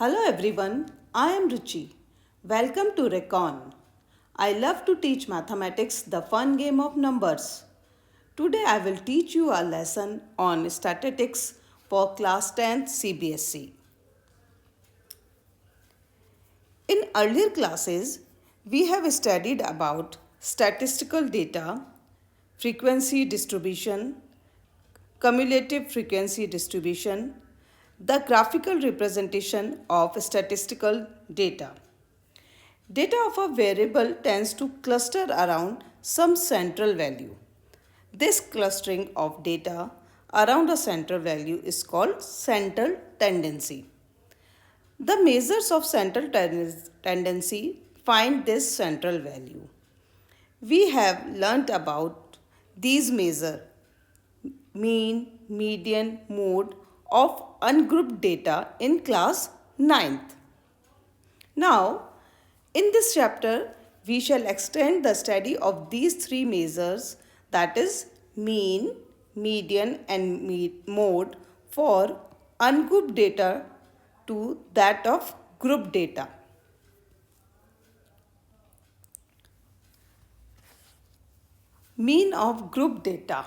Hello everyone, I am Ruchi. Welcome to Recon. I love to teach mathematics, the fun game of numbers. Today I will teach you a lesson on statistics for class 10 CBSE. In earlier classes, we have studied about statistical data, frequency distribution, cumulative frequency distribution, the graphical representation of statistical data. Data of a variable tends to cluster around some central value. This clustering of data around a central value is called central tendency. The measures of central tendency find this central value. We have learnt about these measures mean, median, mode of ungrouped data in class 9th. Now, in this chapter, we shall extend the study of these three measures, that is mean, median and mode for ungrouped data to that of group data. Mean of group data.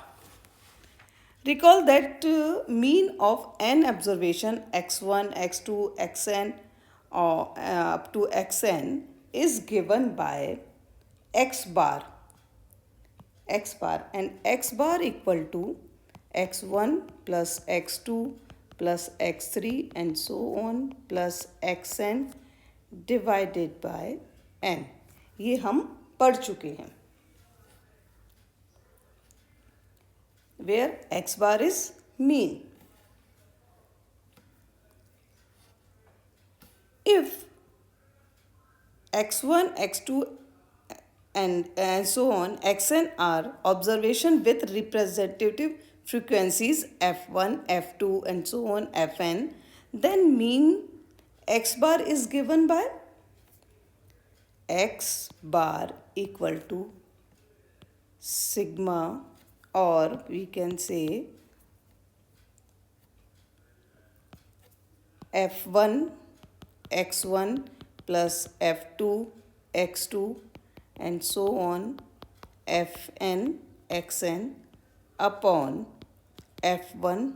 Recall that mean of n observation x1, x2, xn or up to xn is given by x bar and x bar equal to x1 plus x2 plus x3 and so on plus xn divided by n. ये हम पढ़ चुके हैं. Where x bar is mean. If x1, x2 and so on xn are observation with representative frequencies f1, f2 and so on fn, then mean x bar is given by x bar equal to sigma, or we can say f1 x1 plus f2 x2 and so on fn xn upon f1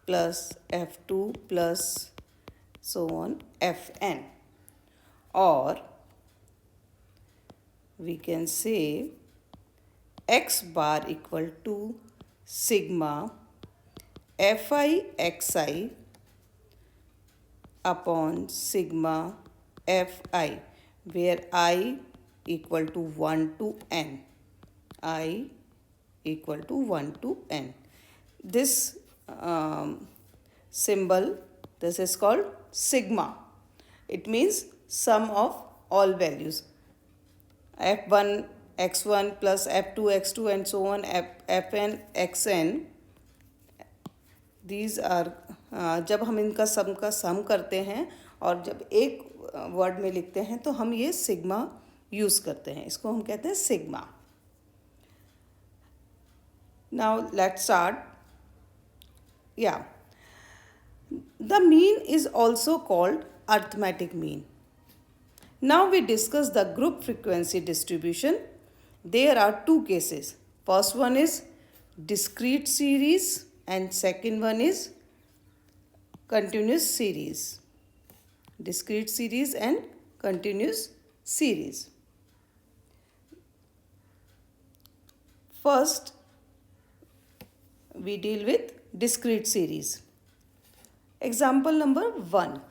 plus f2 plus so on fn, or we can say x bar equal to sigma fi xi upon sigma fi, where I equal to 1 to n. I equal to 1 to n. This symbol, this is called sigma. It means sum of all values. f1 x1 plus f2 x2 and so on fn xn. These are जब हम इनका सम का सम करते हैं और जब एक word में लिखते हैं तो हम ये सिग्मा यूज़ करते हैं. इसको हम कहते हैं सिग्मा. Now let's start. या the mean is also called arithmetic mean. Now we discuss the group frequency distribution. There are two cases. First one is discrete series and second one is continuous series. Discrete series and continuous series. First, we deal with discrete series. Example number 1.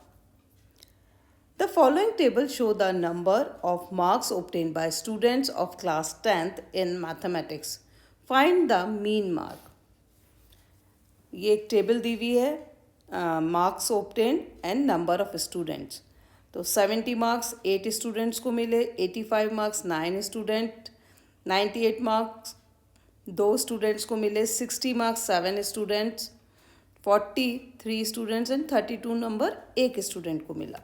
The following table show the number of marks obtained by students of class 10th in mathematics. Find the mean mark. ये एक table दी हुई है marks obtain and number of students. तो 70 marks 8 students को मिले, 85 marks 9 student, 98 marks 2 students को मिले, 60 marks 7 students, 43 students and 32 number एक स्टूडेंट को मिला.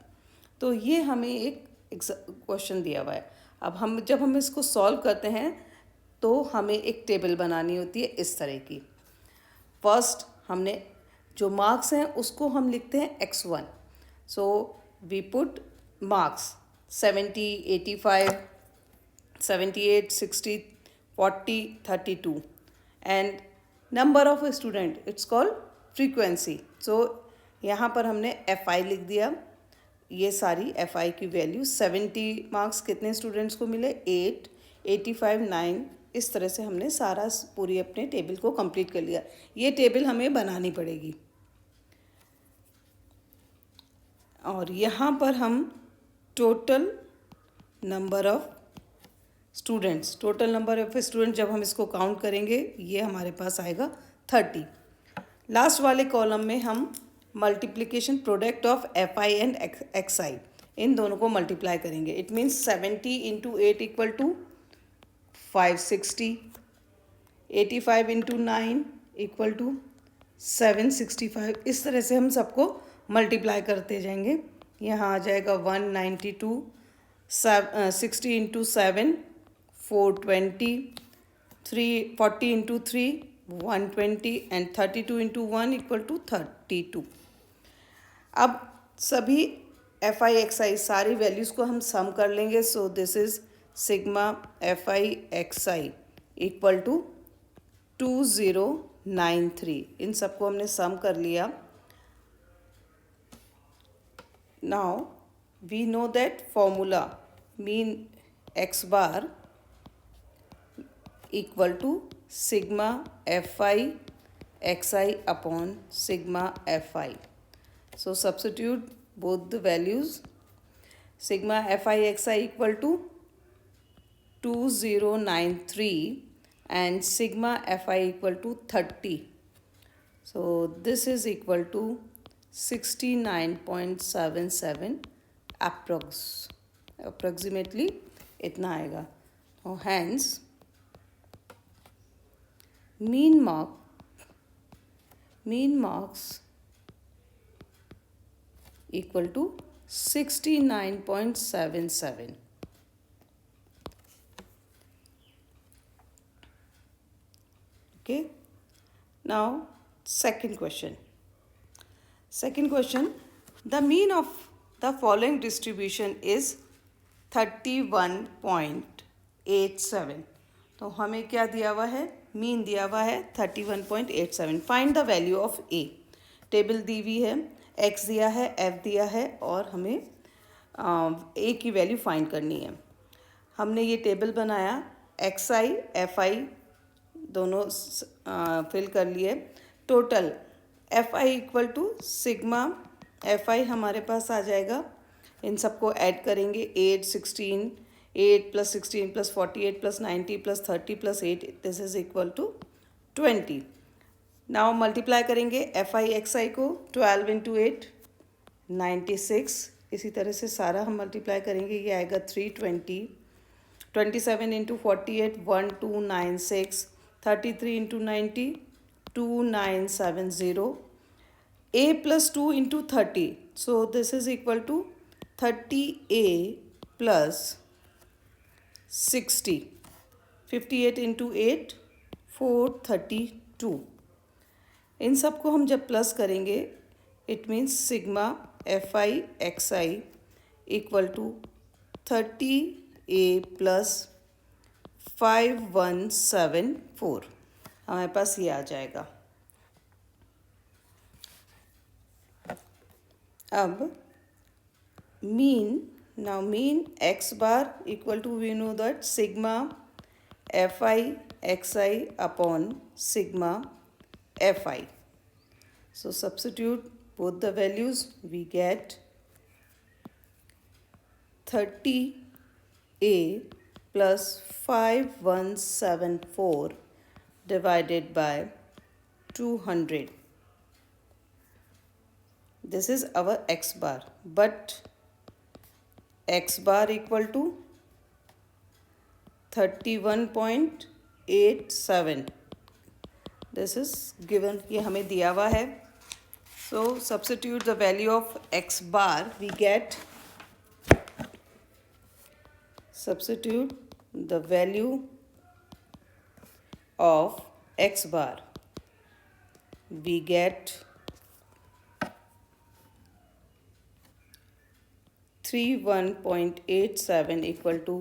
तो ये हमें एक क्वेश्चन दिया हुआ है. अब जब हम इसको सॉल्व करते हैं तो हमें एक टेबल बनानी होती है इस तरह की. फर्स्ट हमने जो मार्क्स हैं उसको हम लिखते हैं x1. So we put marks 70, 85, 78, 60, 40, 32 and number of student, it's called frequency. So यहाँ पर हमने FI लिख दिया, ये सारी FI की वैल्यू 70 मार्क्स कितने स्टूडेंट्स को मिले 8, 85, 9, इस तरह से हमने सारा पूरी अपने टेबल को कंप्लीट कर लिया। ये टेबल हमें बनानी पड़ेगी और यहाँ पर हम total number of students, total number of student जब हम इसको काउंट करेंगे ये हमारे पास आएगा 30। लास्ट वाले कॉलम में हम multiplication product of FI and XI, इन दोनों को मल्टीप्लाई करेंगे। It means 70 into 8 equal to 560, 85 into 9 equal to 765। इस तरह से हम सबको मल्टीप्लाई करते जाएंगे। यहाँ आ जाएगा 192, 60 into 7 420, 40 into 3 120 and 32 into 1 equal to 32। अब सभी FI XI सारी वैल्यूज़ को हम सम कर लेंगे। So this is sigma FI XI equal to 2093। इन सबको हमने सम कर लिया। Now we know that formula mean x bar equal to sigma FI XI upon sigma FI. So substitute both the values. Sigma FI XI equal to 2093 and sigma FI equal to 30. So this is equal to 69.77 approximately इतना आएगा। और hence mean marks equal to 69.77. Okay, now second question, the mean of the following distribution is 31.87। तो हमें क्या दिया हुआ है, mean दिया हुआ है 31.87। Find the value of A, table दी हुई है, एक्स दिया है, एफ दिया है और हमें ए की वैल्यू फाइंड करनी है। हमने ये टेबल बनाया, XI FI दोनों फिल कर लिए। Total FI equal to sigma FI हमारे पास आ जाएगा, इन सबको ऐड करेंगे 8, 16, 8 + 16 + 48 + 90 + 30 + 8, this is equal to 20। Now multiply करेंगे FI XI को, 12 इंटू 8 96, इसी तरह से सारा हम मल्टीप्लाई करेंगे, ये आएगा 320, 27 into 48 1296, 33 into 90 2970, A + 2 into 30, so this is equal to 30A plus 60, 58 into 8 432। इन सबको हम जब प्लस करेंगे it means sigma FI XI equal to 30A plus 5174, हमारे पास ये आ जाएगा। अब mean x bar equal to, we know that sigma FI XI upon sigma FI. So substitute both the values, we get 30A plus 5174 divided by 200. This is our x bar, but x bar equal to 31.87, this is given, ये हमें दिया हुआ है। So substitute the value of x bar, we get, substitute the value of x bar, we get 31.87 equal to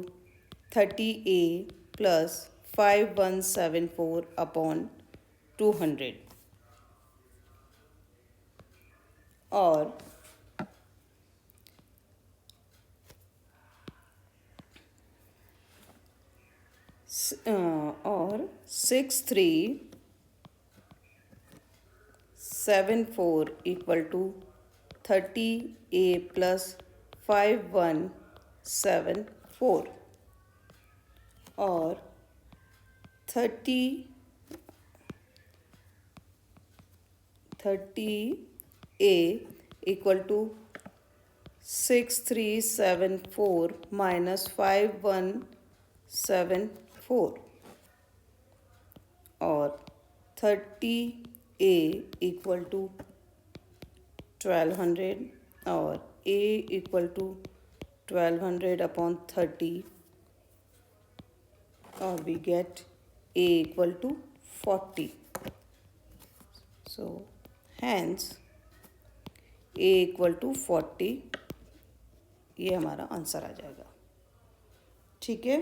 30A plus 5174 upon 200, और और 6374 equal to 30A plus 5174, और 30A equal to 6374 minus 5174, और 30A equal to 1200, और A equal to 1200 upon 30, or we get A equal to 40. So hence A equal to 40, ये हमारा answer आ जाएगा। ठीक है,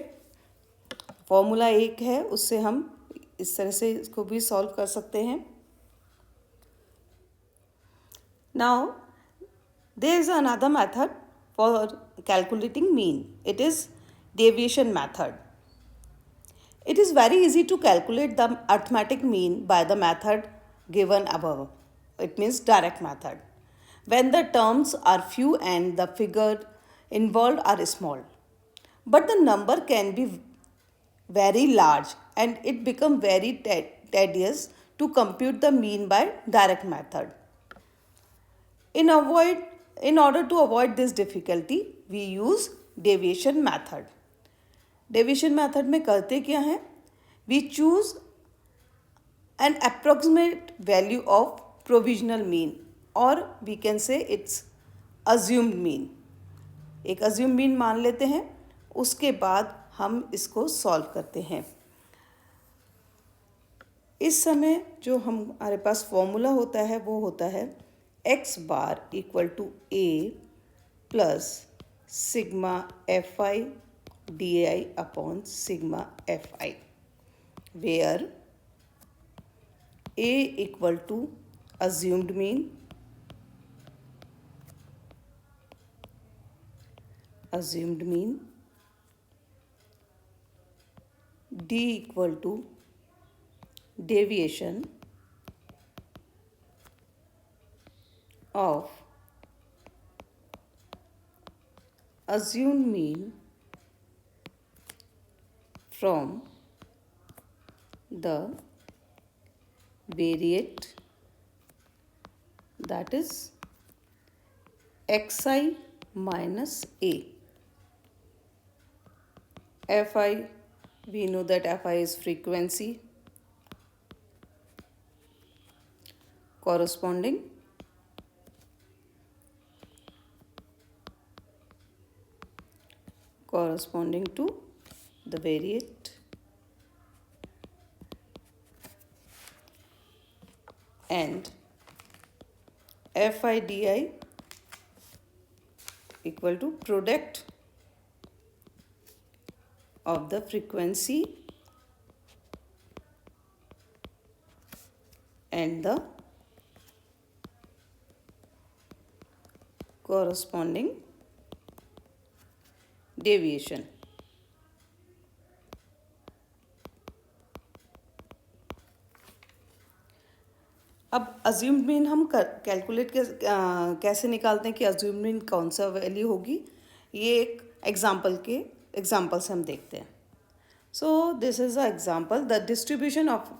फॉर्मूला एक है, उससे हम इस तरह से इसको भी सॉल्व कर सकते हैं। Now there is another method for calculating mean. It is deviation method. It is very easy to calculate the arithmetic mean by the method given above. It means direct method. When the terms are few and the figure involved are small. But the number can be very large and it becomes very tedious to compute the mean by direct method. In order to avoid this difficulty, we use deviation method. Deviation method में करते क्या हैं? We choose an approximate value of provisional mean, or we can say it's assumed mean. एक assumed mean मान लेते हैं, उसके बाद हम इसको सॉल्व करते हैं। इस समय जो हमारे पास फॉर्मूला होता है वो होता है x bar equal to a plus sigma F I D I upon sigma F I, where a equal to assumed mean, d equal to deviation of assumed mean from the variate, that is xi minus a. Fi, we know that Fi is frequency corresponding to the variate, and Fi di equal to product of the frequency and the corresponding deviation. अब assumed mean हम calculate कैसे निकालते हैं कि assumed mean कौन सा value होगी, ये एक एग्जाम्पल से हम देखते हैं। So this is a example, the distribution of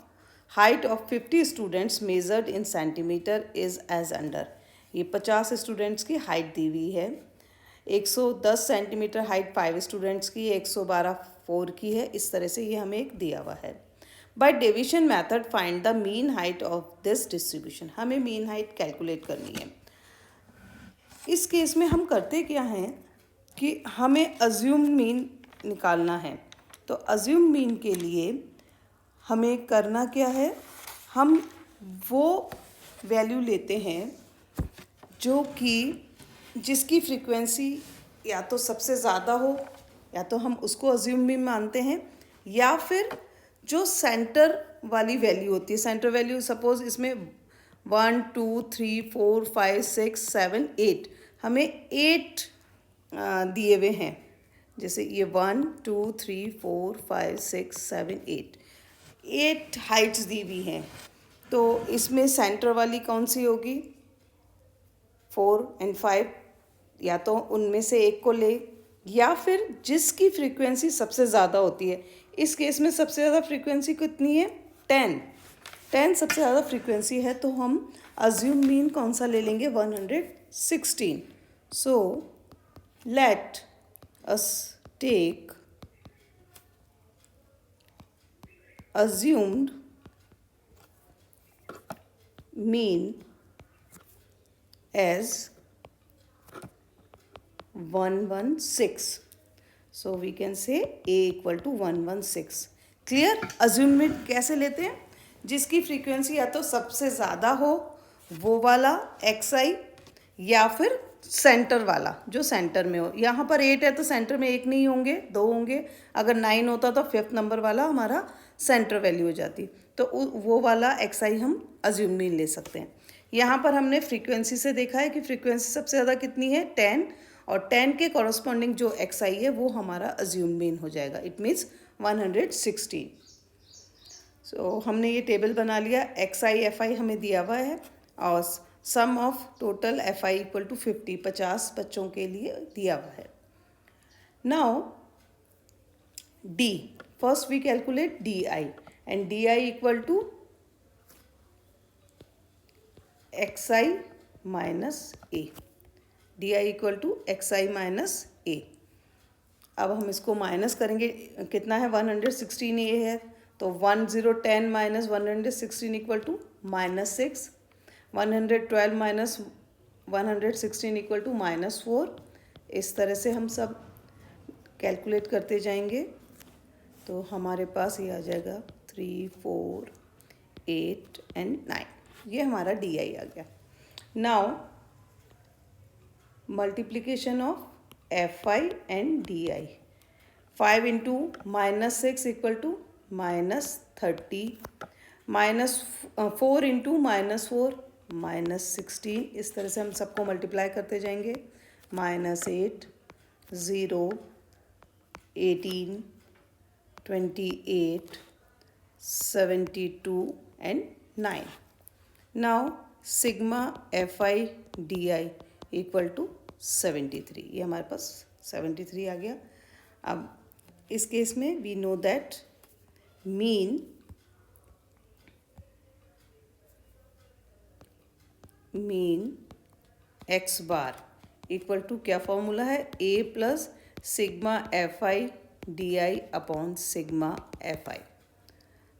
height of 50 students measured in centimetre is as under. ये 50 स्टूडेंट्स की हाइट दी हुई है, 110 सेंटीमीटर हाइट 5 स्टूडेंट्स की, 112 4 की है, इस तरह से ये हमें एक दिया हुआ है। By deviation method find the mean height of this distribution, हमें मीन हाइट कैलकुलेट करनी है। इस केस में हम करते क्या हैं कि हमें अज्यूम्ड मीन निकालना है। तो अज्यूम्ड मीन के लिए हमें करना क्या है, हम वो वैल्यू लेते हैं जो कि जिसकी फ्रीक्वेंसी या तो सबसे ज़्यादा हो, या तो हम उसको अज्यूम भी मानते हैं, या फिर जो सेंटर वाली वैल्यू होती है, सेंटर वैल्यू सपोज इसमें 1 2 3 4 5 6 7 8, हमें 8 दिए हुए हैं, जैसे ये 1 2 3 4 5 6 7 8 हाइट्स दी हुई हैं, तो इसमें सेंटर वाली कौन सी होगी? 4 और 5, या तो उनमें से एक को ले, या फिर जिसकी फ्रीक्वेंसी सबसे ज़्यादा होती है। इस केस में सबसे ज़्यादा फ्रीक्वेंसी कितनी है? 10 सबसे ज़्यादा फ्रीक्वेंसी है, तो हम अज्यूम मीन कौन सा ले लेंगे? 116। So let us take assumed mean as 116. So we can say A equal to 116. Clear? अज्यूमेंट कैसे लेते हैं? जिसकी फ्रीक्वेंसी या तो सबसे ज़्यादा हो वो वाला XI, या फिर सेंटर वाला जो सेंटर में हो। यहाँ पर 8 है तो सेंटर में एक नहीं होंगे, 2 होंगे। अगर 9 होता तो 5th नंबर वाला हमारा सेंटर वैल्यू हो जाती, तो वो वाला XI हम अज्यूम मीन ले सकते हैं। यहाँ पर हमने फ्रीक्वेंसी से देखा है कि फ्रीक्वेंसी सबसे ज़्यादा कितनी है? 10, और 10 के कॉरस्पॉन्डिंग जो XI है वो हमारा अज्यूम मीन हो जाएगा। It means 116। सो हमने ये टेबल बना लिया। XI FI हमें दिया हुआ है, और sum of total FI equal to 50 बच्चों के लिए दिया हुआ है। Now D, first we calculate DI, and DI equal to XI minus A. DI equal to XI minus A. अब हम इसको माइनस करेंगे, कितना है? 116 ये है, तो 1010 minus 116 equal to -6, 112 minus 116 equal to -4। इस तरह से हम सब कैलकुलेट करते जाएंगे, तो हमारे पास ये आ जाएगा 3 4 8 एंड 9। ये हमारा DI आ गया। Now multiplication of FI and DI। 5 into -6 equal to -30, -4 into -4 -16। इस तरह से हम सबको मल्टीप्लाई करते जाएंगे। -8 0 18 28 72 and 9। Now sigma FI DI equal to 73। ये हमारे पास 73 आ गया। अब इस केस में we know that mean x bar equal to, क्या फॉर्मूला है? A plus sigma FI DI upon sigma FI।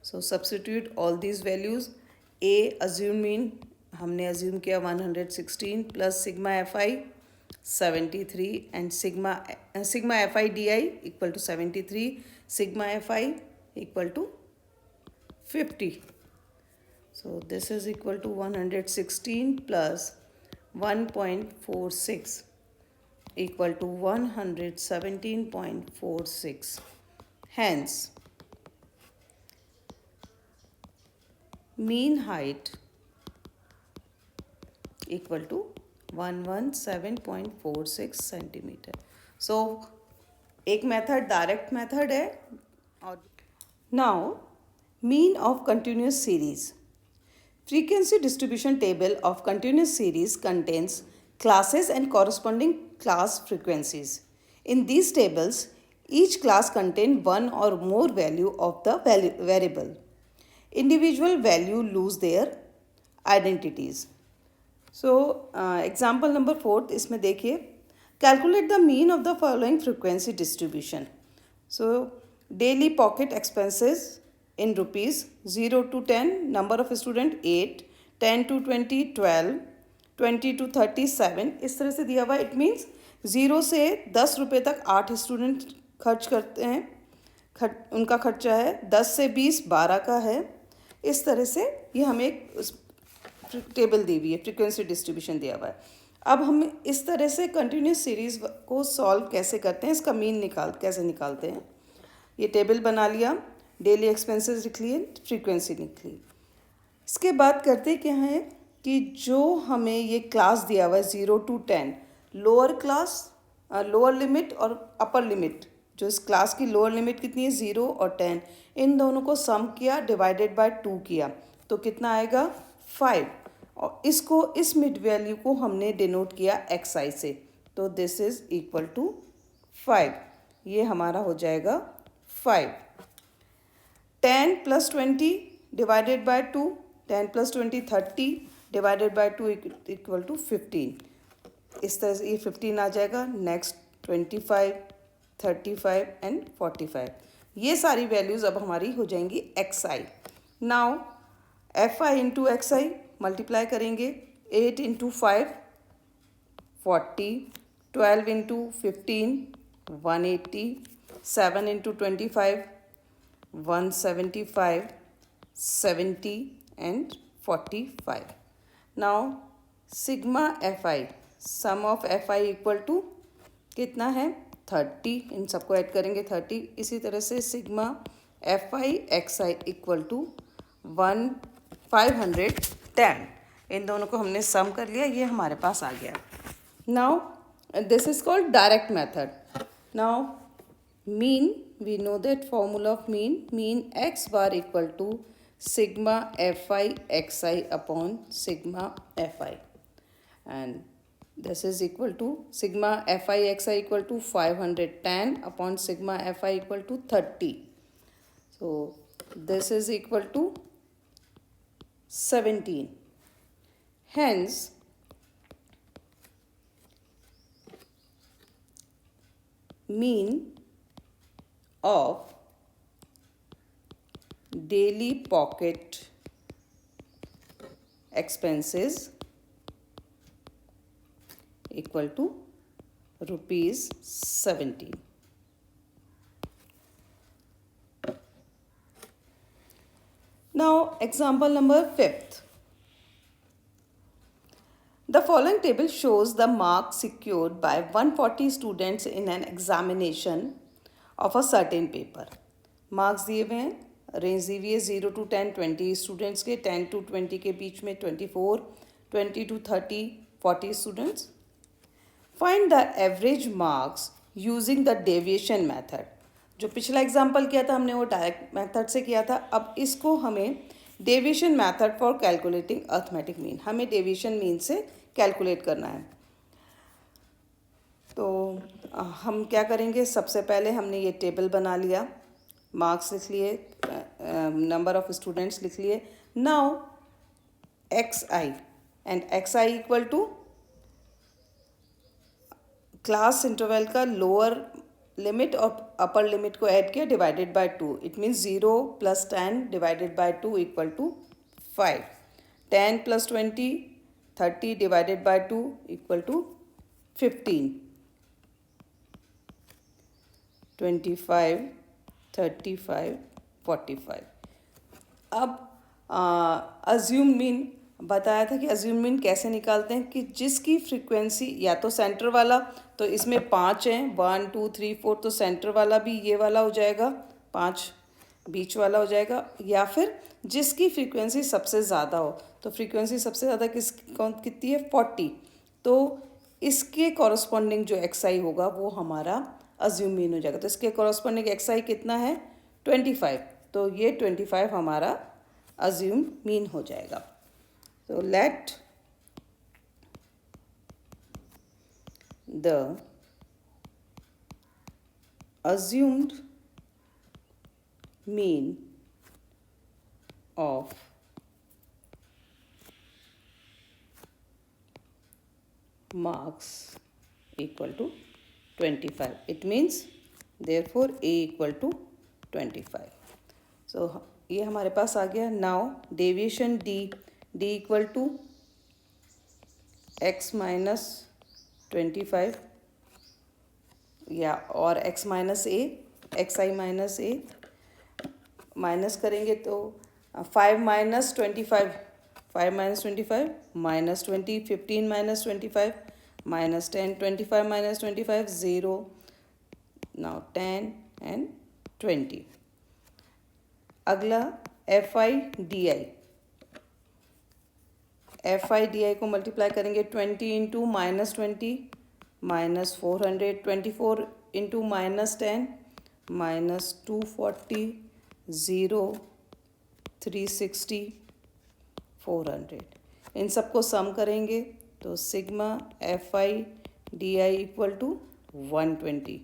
So substitute all these values. A assume mean हमने assume किया 116 plus sigma FI 73, and sigma FI DI equal to 73, sigma FI equal to 50। So this is equal to 116 plus 1.46 equal to 117.46. Hence, mean height equal to 117.46 centimetre. So एक method direct method है। और now mean of continuous series. Frequency distribution table of continuous series contains classes and corresponding class frequencies. In these tables, each class contains one or more value of the variable. Individual value lose their identities. So, example number 4, इसमें देखिए, calculate the mean of the following frequency distribution. So, daily pocket expenses in rupees 0 to 10, number of student 8, 10 to 20 12, 20 to 30 7। इस तरह से दिया हुआ। It means 0 से 10 रुपये तक 8 स्टूडेंट खर्च करते हैं, उनका खर्चा है। 10 से 20 12 का है। इस तरह से ये हमें एक टेबल दी हुई है, फ्रीक्वेंसी डिस्ट्रीब्यूशन दिया हुआ है। अब हम इस तरह से कंटिन्यूस सीरीज़ को सॉल्व कैसे करते हैं, इसका मीन कैसे निकालते हैं। ये टेबल बना लिया, डेली एक्सपेंसेस लिख लिए, फ्रीक्वेंसी लिख ली। इसके बाद करते क्या है कि जो हमें ये क्लास दिया हुआ है 0 to 10, lower class, lower limit और अपर लिमिट, जो इस क्लास की लोअर लिमिट कितनी है 0 और 10, इन दोनों को सम किया, डिवाइडेड बाय 2 किया, तो कितना आएगा 5। और इसको, इस मिड वैल्यू को हमने डिनोट किया xi से, तो दिस इज इक्वल टू 5। ये हमारा हो जाएगा 5। 10 + 20 divided by 2, 10 + 20 30 divided by 2 equal to 15। इस तरह से ये 15 आ जाएगा। नेक्स्ट 25, 35 एंड 45, ये सारी वैल्यूज़ अब हमारी हो जाएंगी xi। Now fi into xi multiply करेंगे, 8 × 5 40, 12 × 15 180, 7 × 25 175, 70 and 45. Now sigma fi, sum of fi equal to कितना है 30, इन सबको ऐड करेंगे 30। इसी तरह से sigma fi xi equal to 510, इन दोनों को हमने सम कर लिया, ये हमारे पास आ गया। Now this is called direct method. Now mean, we know that formula of mean x bar equal to sigma fi xi upon sigma fi, and this is equal to sigma fi xi equal to 510 upon sigma fi equal to 30, so this is equal to 17. Hence mean of daily pocket expenses equal to rupees 17. Now example number 5th. The following table shows the marks secured by 140 students in an examination of a certain paper. Marks दिए हुए हैं, range दी हुई है 0 to 10 20 students के, 10 to 20 के बीच में 24, 20 to 30 40 students. Find the average marks using the deviation method. जो पिछला एग्जाम्पल किया था हमने वो डायरेक्ट मेथड से किया था, अब इसको हमें deviation method for calculating arithmetic mean, हमें डेविएशन मीन से कैलकुलेट करना है। तो हम क्या करेंगे, सबसे पहले हमने ये टेबल बना लिया, मार्क्स लिख लिए, नंबर ऑफ स्टूडेंट्स लिख लिए। Now xi and xi equal to class interval का लोअर लिमिट और अपर लिमिट को ऐड किया, divided by 2, it means 0 + 10 divided by 2 equal to 5, 10 + 20 30 divided by 2 equal to 15, 25 35 45। अब अज्यूम मीन बताया था कि अज्यूम मीन कैसे निकालते हैं, कि जिसकी फ्रीक्वेंसी या तो सेंटर वाला, तो इसमें 5 हैं, 1 2 3 4, तो सेंटर वाला भी ये वाला हो जाएगा, 5 बीच वाला हो जाएगा, या फिर जिसकी फ्रीक्वेंसी सबसे ज़्यादा हो, तो फ्रीक्वेंसी सबसे ज़्यादा कितनी है 40, तो इसके कॉरस्पॉन्डिंग जो xi होगा वो हमारा अज्यूम मीन हो जाएगा। तो इसके कॉरस्पॉन्डिंग xi कितना है 25, तो ये 25 हमारा अज्यूम मीन हो जाएगा। तो let the assumed mean of marks equal to 25. It means therefore A equal to 25. So ये हमारे पास आ गया। Now deviation d equal to x minus 25 या और x minus a, xi minus a, minus करेंगे तो 5 minus 25 -20, 15 - 25 minus 10, 25 minus 25, 0. Now 10 and 20. अगला FI DI को मल्टीप्लाई करेंगे 20 into minus 20 minus 400, 24 into minus 10 minus 240, 0, 360, 400. इन सबको सम करेंगे तो sigma FI DI equal to 120.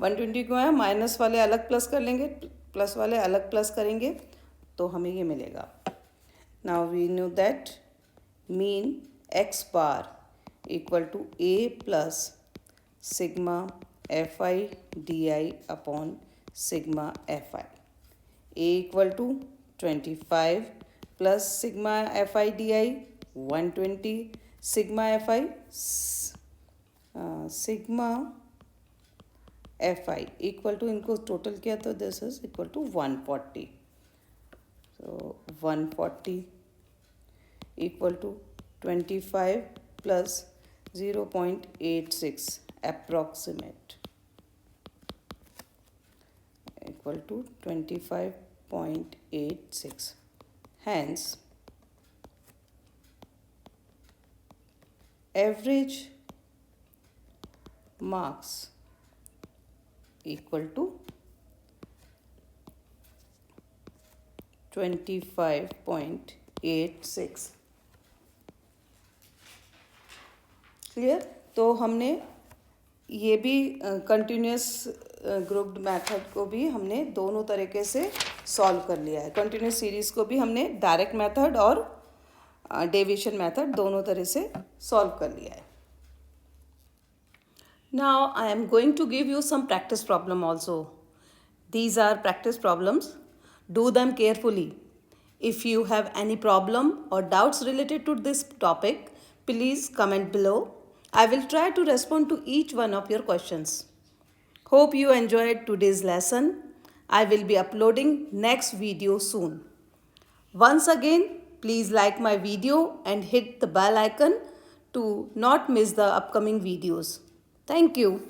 120 क्यों है? माइनस वाले अलग प्लस कर लेंगे, प्लस वाले अलग प्लस करेंगे तो हमें ये मिलेगा. Now we know that mean x bar equal to a plus sigma FI DI upon sigma FI. a equal to 25 plus sigma FI DI 120, sigma FI equal to, इनको टोटल किया तो this is equal to 140. So 140 equal to 25 plus 0.86 approximate equal to 25.86. Hence, average marks equal to 25.86. Clear? तो हमने ये भी continuous grouped method को भी हमने दोनों तरीके से सॉल्व कर लिया है. कंटिन्यूस सीरीज़ को भी हमने डायरेक्ट मेथड और डेविएशन मेथड दोनों तरह से सॉल्व कर लिया है. Now I am going to give you some practice problem also. These are practice problems. Do them carefully. If you have any problem or doubts related to this topic, please comment below. I will try to respond to each one of your questions. Hope you enjoyed today's lesson. I will be uploading next video soon. Once again, please like my video and hit the bell icon to not miss the upcoming videos. Thank you.